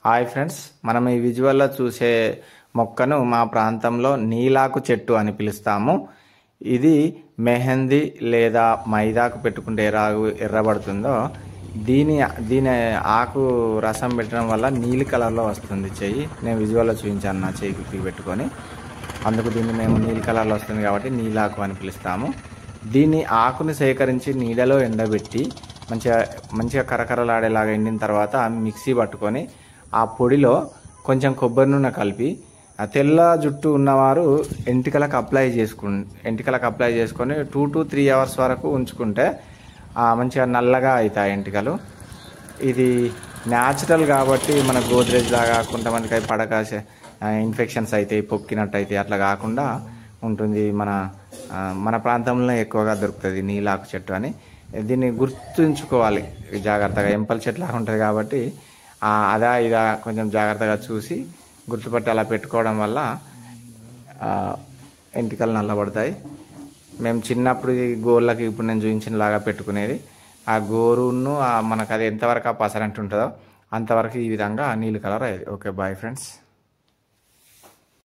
Hi friends, మనం ఈ విజువల్లో చూసే మొక్కను మా ప్రాంతంలో నీలాకు చెట్టు అని పిలుస్తాము. ఇది మెహందీ లేదా మైదాకు పెట్టుకుంటే ఎర్రబడుతుందో దీని దీని ఆకు రసం పెట్టడం వల్ల నీలి కలర్లో వస్తుంది చెయ్యి. నేను విజువల్లో చూపించాను నా చెయ్యికి పెట్టుకొని, అందుకు దీన్ని మేము నీలి కలర్లో వస్తుంది కాబట్టి నీలాకు అని పిలుస్తాము. దీన్ని ఆకుని సేకరించి నీడలో ఎండబెట్టి మంచిగా కరకరలాడేలాగా ఎండిన తర్వాత మిక్సీ పట్టుకొని ఆ పొడిలో కొంచెం కొబ్బరి నూనె కలిపి ఆ తెల్ల జుట్టు ఉన్నవారు ఎంటికలకు అప్లై చేసుకొని 2 to 3 hours వరకు ఉంచుకుంటే మంచిగా నల్లగా అవుతాయి ఎంటికలు. ఇది న్యాచురల్ కాబట్టి మన గోద్రేజ్ లాగా కొంతమందికి పడక ఇన్ఫెక్షన్స్ అవుతాయి, పొక్కినట్టు అయితే అట్లా కాకుండా ఉంటుంది. మన ప్రాంతంలో ఎక్కువగా దొరుకుతుంది నీలాకు చెట్టు అని. దీన్ని గుర్తుంచుకోవాలి జాగ్రత్తగా. ఎంపల్ చెట్టు లాగా ఉంటుంది కాబట్టి అదా ఇదా కొంచెం జాగ్రత్తగా చూసి గుర్తుపట్టి అలా పెట్టుకోవడం వల్ల ఎంటికలు నల్లబడతాయి. మేము చిన్నప్పుడు ఈ గోర్లకి ఇప్పుడు నేను చూపించిన లాగా పెట్టుకునేది. ఆ గోరును మనకు అది ఎంతవరకు ఆ పసరంటు ఉంటుందో అంతవరకు ఈ విధంగా నీలి కలర్ అయ్యేది. Okay, bye friends.